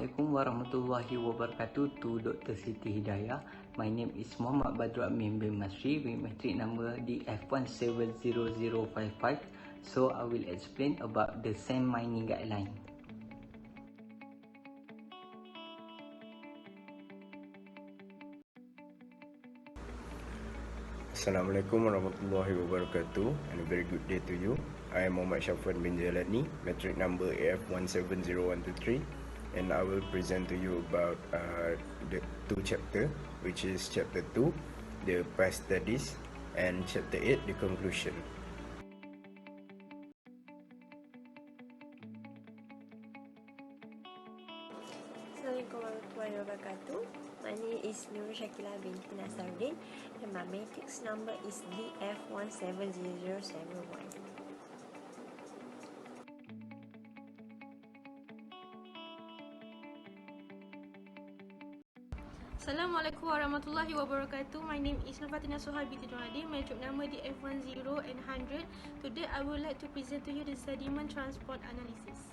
Assalamualaikum warahmatullahi wabarakatuh to Dr. Siti Hidayah. My name is Muhammad Badru Amin bin Masri with metric number DF170055. So I will explain about the sand mining guideline. Assalamualaikum warahmatullahi wabarakatuh and a very good day to you. I am Muhammad Syafwan bin Jalani, metric number AF170123, and I will present to you about the two chapter, which is chapter 2, the past studies, and chapter 8, the conclusion. Assalamualaikum warahmatullahi wabarakatuh. My name is Nur Shakila binti Nasruddin and my matrix number is DF170071. Assalamualaikum warahmatullahi wabarakatuh. My name is Nafatina Sohal binti Nuradin, metric number DF10 and 100. Today I would like to present to you the sediment transport analysis.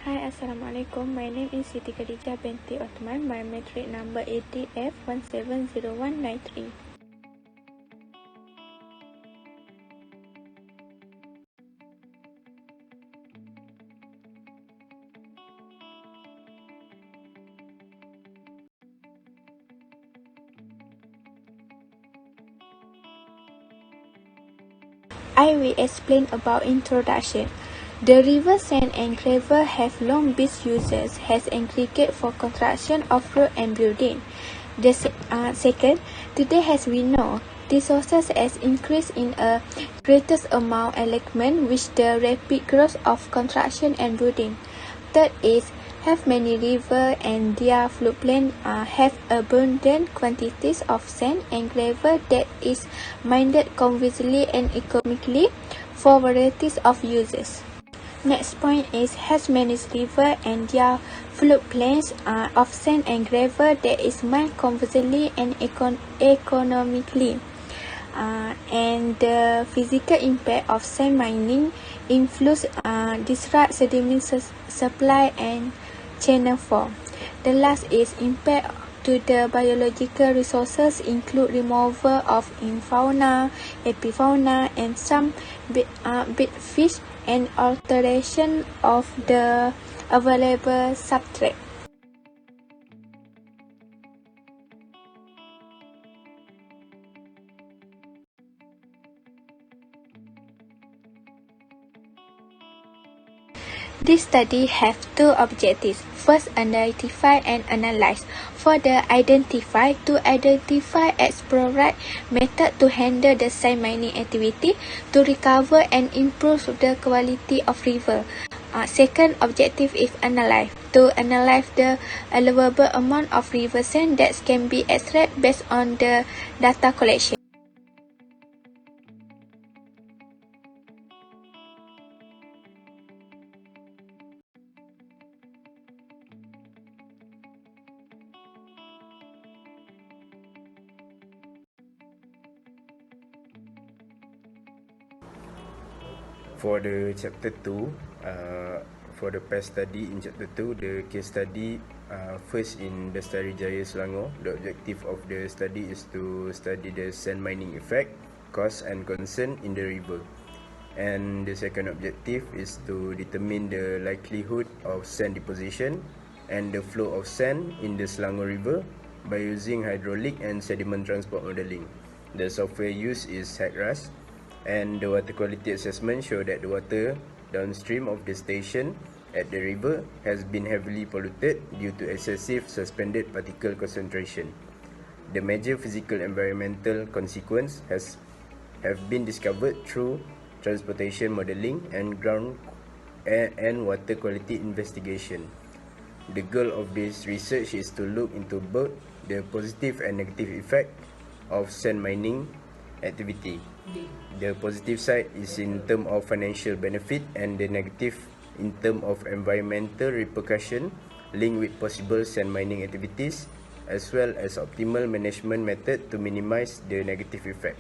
Hi, Assalamualaikum. My name is Siti Khadijah binti Othman. My metric number ATF170193. I will explain about introduction. The river sand and gravel have long been used as aggregate for construction of road and building. The second, today as we know, resources has increased in a greatest amount alignment with the rapid growth of construction and building. Third is, have many rivers and their floodplain have abundant quantities of sand and gravel that is mined conveniently and economically for varieties of uses. Next point is, has many rivers and their floodplains of sand and gravel that is mined conveniently and economically. And the physical impact of sand mining influence disrupt sediment supply and channel form. The last is impact to the biological resources include removal of fauna, epifauna, and some bait fish and alteration of the available substrate. This study have two objectives. First, identify and analyze. For the identify, to identify appropriate method to handle the sand mining activity to recover and improve the quality of river. Second objective is analyze. To analyze the allowable amount of river sand that can be extracted based on the data collection. For the chapter 2, for the past study in chapter 2, the case study first in Lestari Jaya Selangor. The objective of the study is to study the sand mining effect, cost and concern in the river. And the second objective is to determine the likelihood of sand deposition and the flow of sand in the Selangor River by using hydraulic and sediment transport modeling. The software used is HACRAS. And the water quality assessment show that the water downstream of the station at the river has been heavily polluted due to excessive suspended particle concentration. The major physical environmental consequence have been discovered through transportation modeling and ground air and water quality investigation. The goal of this research is to look into both the positive and negative effect of sand mining activity. The positive side is in terms of financial benefit and the negative in terms of environmental repercussion linked with possible sand mining activities as well as optimal management method to minimize the negative effect.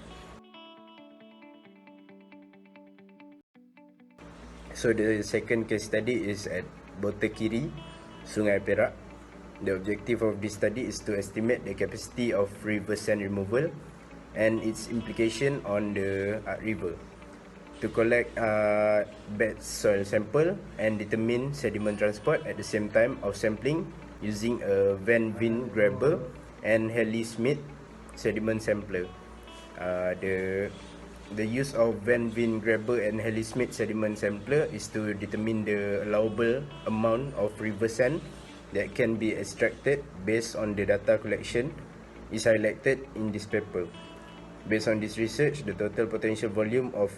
So the second case study is at Botakiri, Sungai Perak. The objective of this study is to estimate the capacity of river sand removal and its implication on the river, to collect bed soil sample and determine sediment transport at the same time of sampling using a Van Veen grabber and Halley Smith sediment sampler. The use of Van Veen grabber and Halley Smith sediment sampler is to determine the allowable amount of river sand that can be extracted based on the data collection is highlighted in this paper. Based on this research, the total potential volume of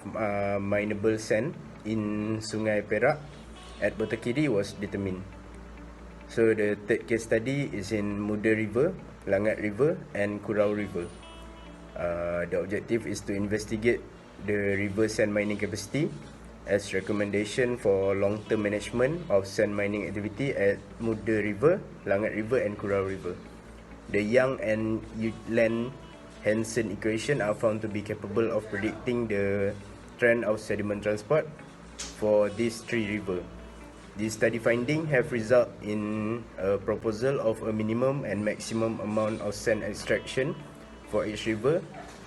mineable sand in Sungai Perak at Botakiri was determined. So the third case study is in Muda River, Langat River and Kurau River. The objective is to investigate the river sand mining capacity as recommendation for long-term management of sand mining activity at Muda River, Langat River and Kurau River. The Young and Land Hansen equation are found to be capable of predicting the trend of sediment transport for these three rivers. These study findings have resulted in a proposal of a minimum and maximum amount of sand extraction for each river,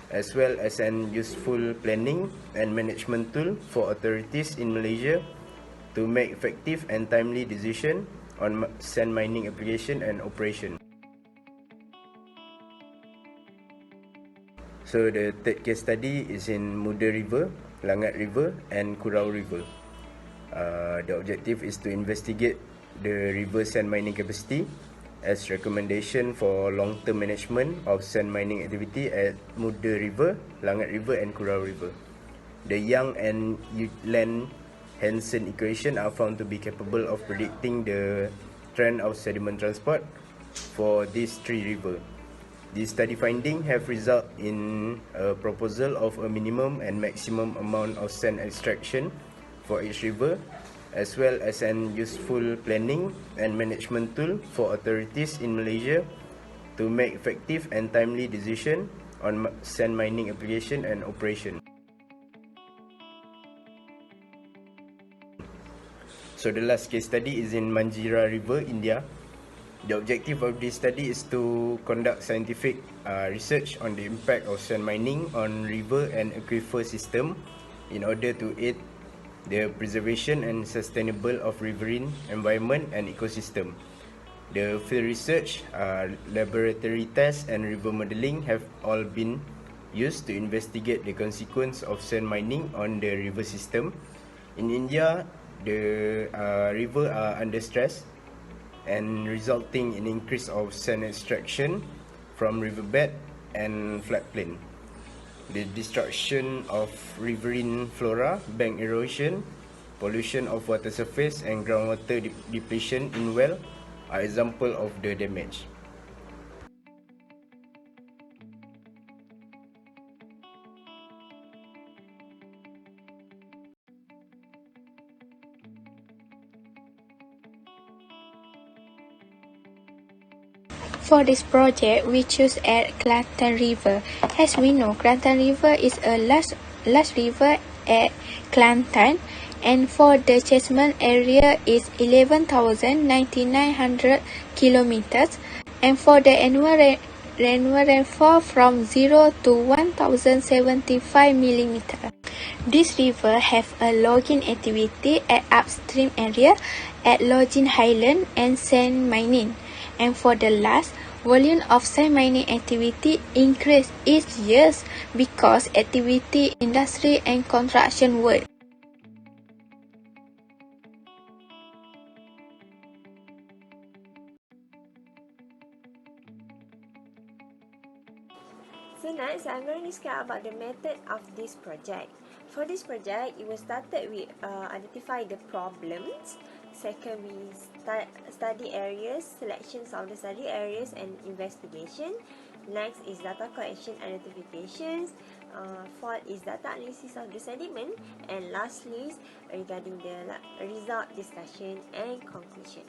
as well as an useful planning and management tool for authorities in Malaysia to make effective and timely decisions on sand mining application and operation. So the third case study is in Muda River, Langat River and Kurau River. The objective is to investigate the river sand mining capacity as recommendation for long-term management of sand mining activity at Muda River, Langat River and Kurau River. The Young and Land Hansen equation are found to be capable of predicting the trend of sediment transport for these three rivers. These study findings have resulted in a proposal of a minimum and maximum amount of sand extraction for each river, as well as an useful planning and management tool for authorities in Malaysia to make effective and timely decisions on sand mining application and operation. So the last case study is in Manjira River, India. The objective of this study is to conduct scientific research on the impact of sand mining on river and aquifer system in order to aid the preservation and sustainable of riverine environment and ecosystem. The field research, laboratory tests and river modeling have all been used to investigate the consequence of sand mining on the river system. In India, the river are under stress and resulting in increase of sand extraction from riverbed and floodplain. The destruction of riverine flora, bank erosion, pollution of water surface and groundwater depletion in well are example of the damage. For this project, we choose at Kelantan River. As we know, Kelantan River is a large river at Kelantan, and for the catchment area is 11,900 kilometers, and for the annual rainfall from 0 to 1,075 millimeter. This river have a logging activity at upstream area at Login Highland and sand mining. And for the last, volume of sand mining activity increase each year because activity, industry and construction work. So next, I'm going to discuss about the method of this project. For this project, it was started with identify the problems. Second, we study areas, selections of the study areas and investigation. Next is data collection identifications. Fourth is data analysis of the sediment. And lastly, regarding the result discussion and conclusion.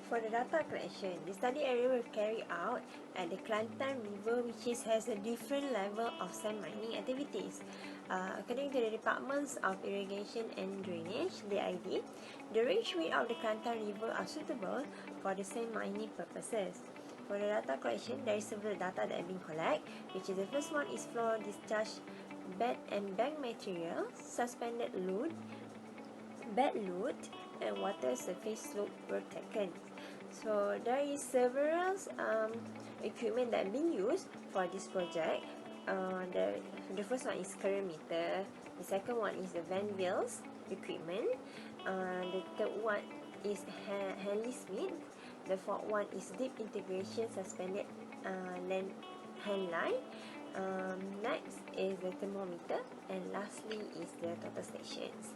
For the data collection, the study area will carry out at the Kelantan River, which has a different level of sand mining activities. According to the Departments of Irrigation and Drainage, DID, the range width of the Kelantan River are suitable for the sand mining purposes. For the data collection, there is several data that have been collected, which is the first one is floor discharge, bed and bank material, suspended load, bed load, and water surface slope were taken. So there is several equipment that have been used for this project. The first one is current meter. The second one is the Van Wheels equipment. The third one is Hanley Smith. The fourth one is deep integration suspended hand line. Next is the thermometer, and lastly is the total stations.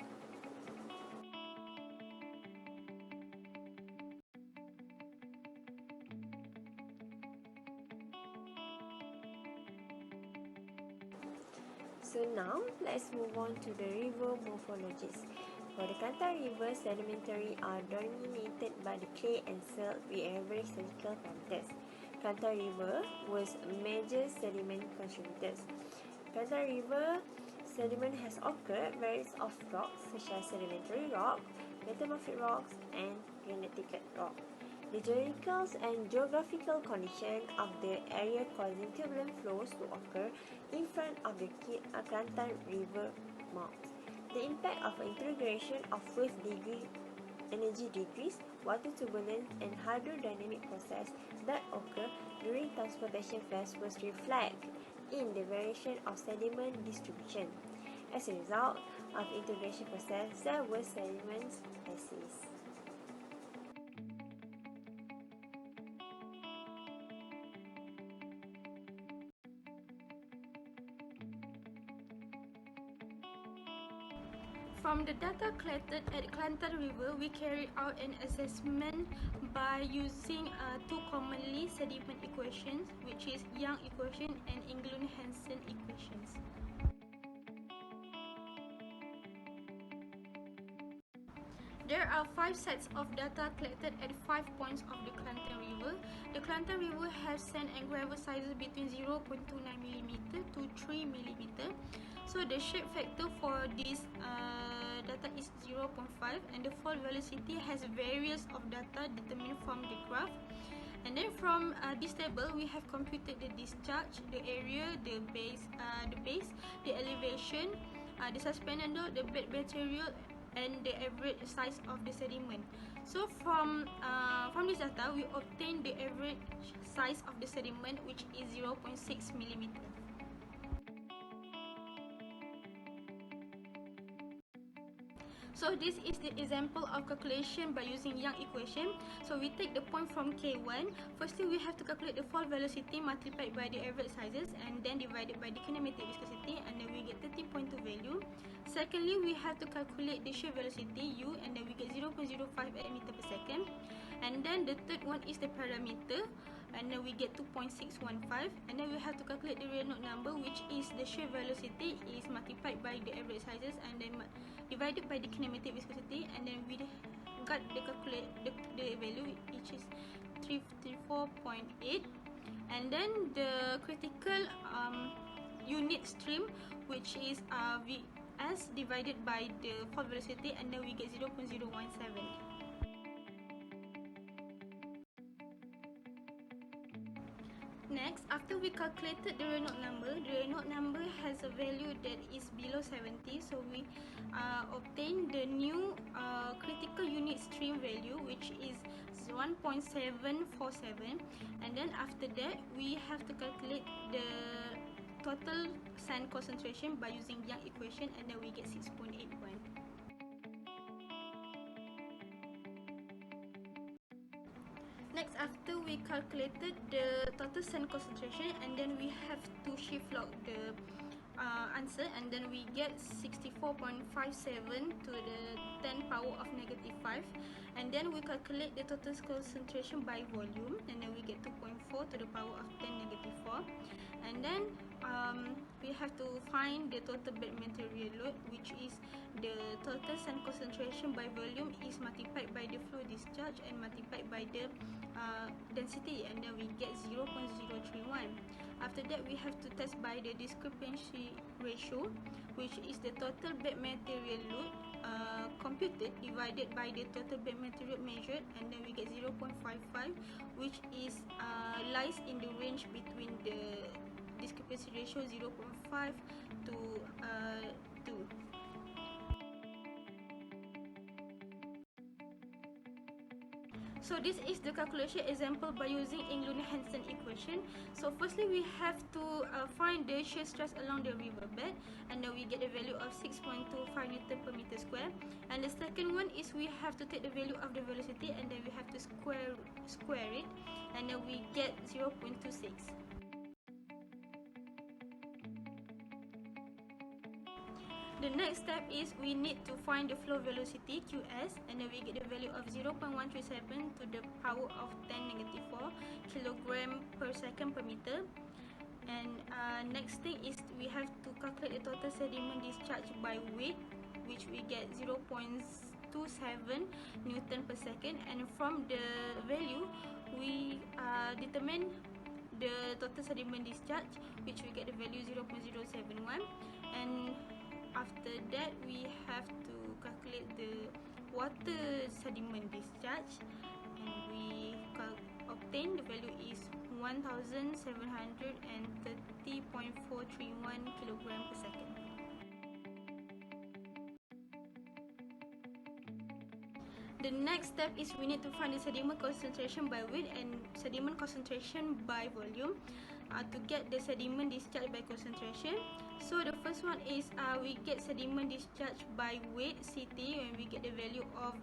So now, let's move on to the river morphologies. For the Kelantan River, sedimentary are dominated by the clay and silt with average spherical parameters. Kelantan River was major sediment contributors. Kelantan River sediment has occurred various of rocks such as sedimentary rock, metamorphic rocks, and granitic rock. The geological and geographical condition of the area causing turbulent flows to occur in front of the Kelantan River mouth. The impact of integration of first degree energy decrease, water turbulence, and hydrodynamic process that occur during transportation phase was reflected in the variation of sediment distribution. As a result of integration process, there were sediment species. From the data collected at Kelantan River, we carried out an assessment by using two commonly sediment equations, which is Young equation and Englund-Hansen equations. There are 5 sets of data collected at 5 points of the Kelantan River. The Kelantan River has sand and gravel sizes between 0.29 mm to 3 mm. So the shape factor for this data is 0.5, and the fall velocity has various of data determined from the graph. And then from this table, we have computed the discharge, the area, the base, the elevation, the suspended load, the bed material, and the average size of the sediment. So from this data, we obtain the average size of the sediment, which is 0.6 mm. So this is the example of calculation by using Young equation. So we take the point from K1. Firstly, we have to calculate the fall velocity multiplied by the average sizes and then divided by the kinematic viscosity, and then we get 30.2 value. Secondly, we have to calculate the shear velocity U, and then we get 0.05 at meter per second. And then the third one is the parameter, and then we get 2.615. And then we have to calculate the Reynolds number, which is the shear velocity is multiplied by the average sizes and then divided by the kinematic viscosity, and then we got the value, which is 354.8. and then the critical unit stream, which is Vs divided by the fall velocity, and then we get 0.017. Next, after we calculated the Reynolds number has a value that is below 70, so we obtain the new critical unit stream value, which is 1.747, and then after that we have to calculate the total sand concentration by using Young equation, and then we get 6.81. Next, after we calculated the total sand concentration, and then we have to shift log the answer, and then we get 64.57 to the 10 power of negative 5, and then we calculate the total concentration by volume, and then we get 2.4 to the power of 10 negative 4, and then we have to find the total bed material load, which is the total sand concentration by volume is multiplied by the flow discharge and multiplied by the density, and then we get 0.031. After that, we have to test by the discrepancy ratio, which is the total bed material load computed divided by the total bed material measured, and then we get 0.55, which is lies in the range between the discrepancy ratio 0.5 to 2. So this is the calculation example by using England-Hansen equation. So firstly, we have to find the shear stress along the riverbed, and then we get the value of 6.25 Newton per meter square. And the second one is we have to take the value of the velocity, and then we have to square it, and then we get 0.26. The next step is we need to find the flow velocity Qs, and then we get the value of 0.137 to the power of 10 negative 4 kilogram per second per meter. And next thing is we have to calculate the total sediment discharge by weight, which we get 0.27 Newton per second, and from the value we determine the total sediment discharge, which we get the value 0.071. And after that, we have to calculate the water sediment discharge, and we obtain the value is 1730.431 kilogram per second. The next step is we need to find the sediment concentration by weight and sediment concentration by volume to get the sediment discharge by concentration. So the first one is we get sediment discharge by weight Ct, when we get the value of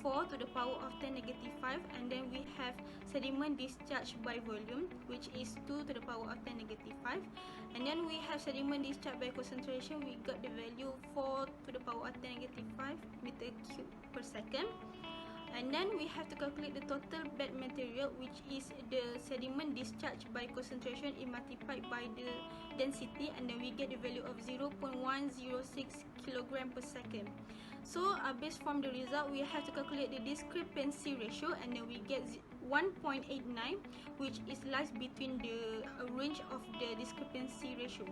4 to the power of 10 negative 5, and then we have sediment discharge by volume, which is 2 to the power of 10 negative 5, and then we have sediment discharge by concentration, we got the value 4 to the power of 10 negative 5 meter cube per second. And then we have to calculate the total bed material, which is the sediment discharge by concentration is multiplied by the density, and then we get the value of 0.106 kilogram per second. So based from the result, we have to calculate the discrepancy ratio, and then we get 1.89, which is lies between the range of the discrepancy ratio.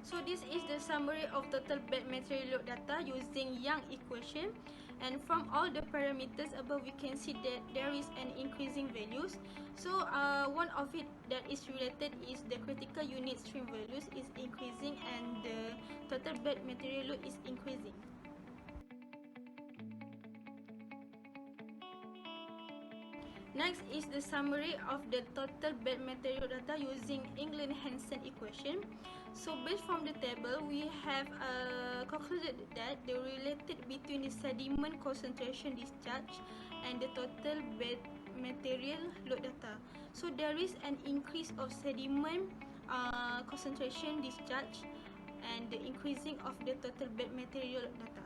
So this is the summary of total bed material load data using Young equation, and from all the parameters above we can see that there is an increasing values. So one of it that is related is the critical unit stream values is increasing, and the total bed material load is increasing. Next is the summary of the total bed material data using England-Hansen equation. So based from the table, we have concluded that the related between the sediment concentration discharge and the total bed material load data. So there is an increase of sediment concentration discharge and the increasing of the total bed material data.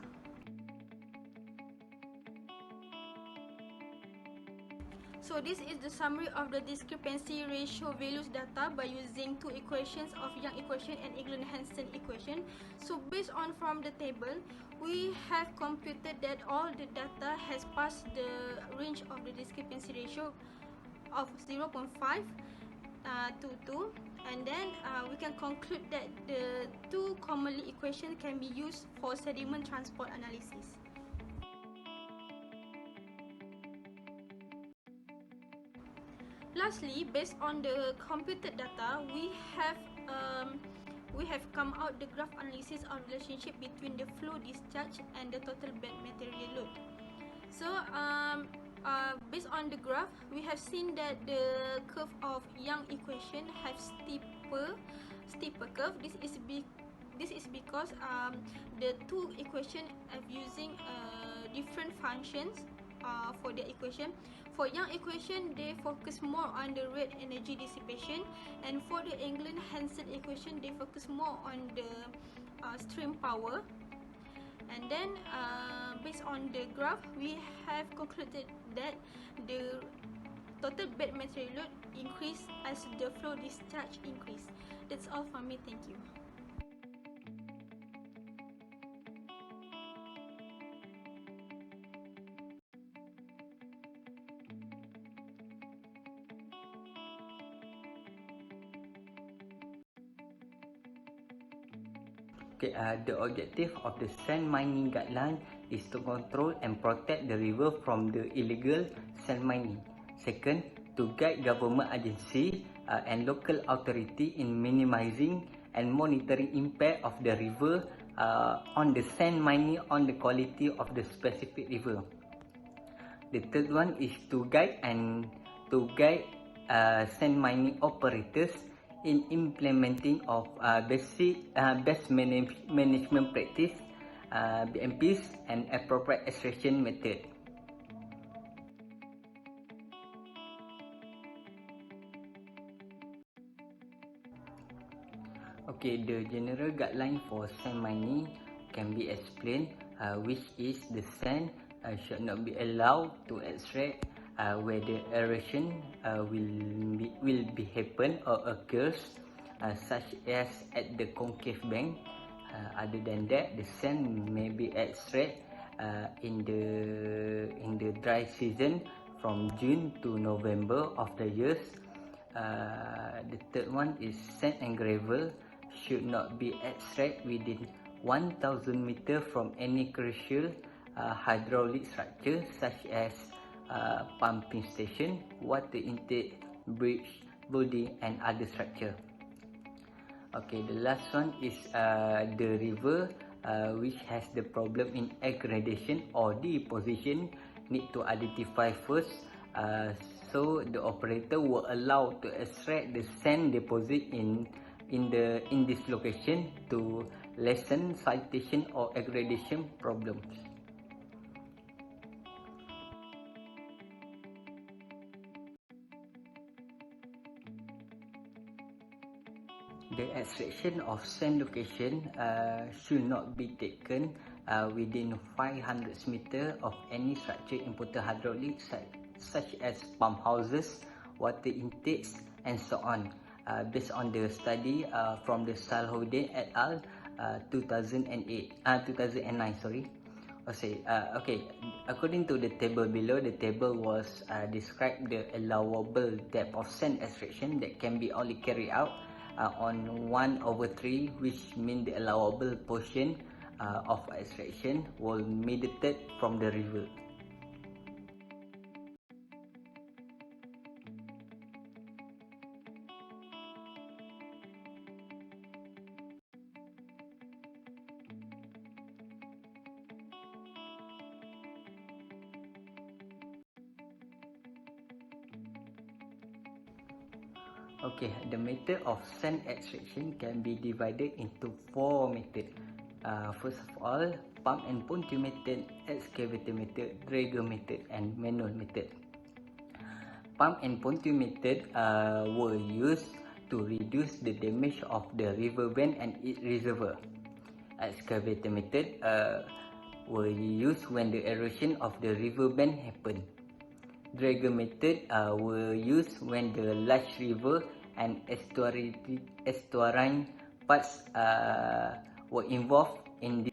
So this is the summary of the discrepancy ratio values data by using two equations of Young equation and England-Hansen equation. So based on from the table, we have computed that all the data has passed the range of the discrepancy ratio of 0.5 to 2, and then we can conclude that the two commonly equations can be used for sediment transport analysis. Lastly, based on the computed data, we have come out the graph analysis of relationship between the flow discharge and the total bed material load. So based on the graph, we have seen that the curve of Young equation have steeper curve. This is because the two equations are using different functions for the equation. For Young equation, they focus more on the rate energy dissipation, and for the England-Hansen equation, they focus more on the stream power. And then based on the graph, we have concluded that the Total bed material load increase as the flow discharge increase. That's all from me. Thank you. Okay, the objective of the sand mining guideline is to control and protect the river from the illegal sand mining. Second, to guide government agency and local authority in minimizing and monitoring impact of the river on the sand mining on the quality of the specific river. The third one is to guide sand mining operators in implementing of best management practice, BMPs, and appropriate extraction method. Okay, the general guideline for sand mining can be explained, which is the sand should not be allowed to extract where the erosion will be happen or occurs, such as at the concave bank. Other than that, the sand may be extracted in the dry season from June to November of the years. The third one is sand and gravel should not be extracted within 1000 meter from any crucial hydraulic structure such as pumping station, water intake, bridge, building, and other structure. Okay, the last one is the river which has the problem in aggradation or deposition need to identify first, so the operator will allow to extract the sand deposit in this location to lessen siltation or aggradation problems. The extraction of sand location should not be taken within 500 meter of any structure imported hydraulic such as pump houses, water intakes, and so on. Based on the study from the Salhoudin et al. 2009. Okay. According to the table below, the table was describe the allowable depth of sand extraction that can be only carried out on 1/3, which means the allowable portion of extraction will mediated from the river. Okay, the method of sand extraction can be divided into 4 methods. First of all, pump and pontoon method, excavator method, dragger method, and manual method. Pump and pontoon method were used to reduce the damage of the riverbank and its reservoir. Excavator method were used when the erosion of the riverbank happened. Dragger method were used when the large river and estuarine parts were involved in this.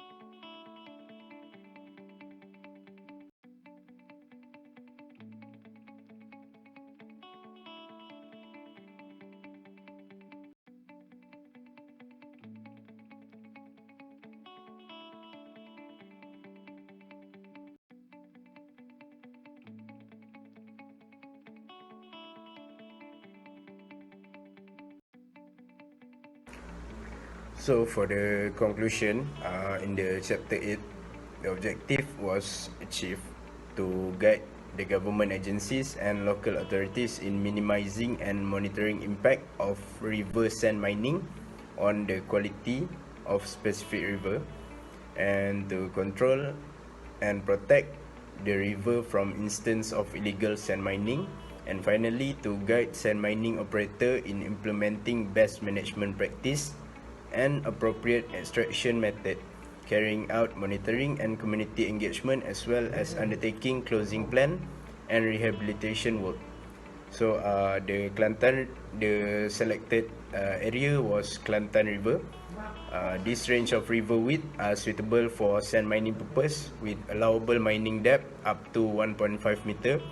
So for the conclusion, in the chapter 8, the objective was achieved to guide the government agencies and local authorities in minimizing and monitoring impact of river sand mining on the quality of specific river, and to control and protect the river from instance of illegal sand mining, and finally to guide sand mining operator in implementing best management practice and appropriate extraction method, carrying out monitoring and community engagement, as well as undertaking closing plan and rehabilitation work. So the selected area was Kelantan River. This range of river width are suitable for sand mining purpose with allowable mining depth up to 1.5 meter.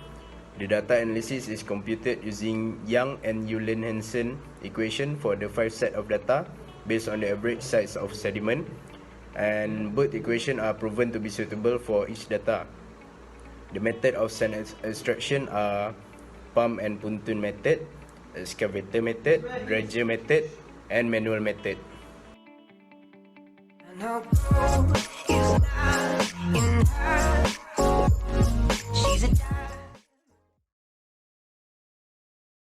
The data analysis is computed using Young and Ulen-Hansen equation for the 5 set of data based on the average size of sediment, and both equations are proven to be suitable for each data. The method of sand extraction are pump and pontoon method, excavator method, dredger method, and manual method.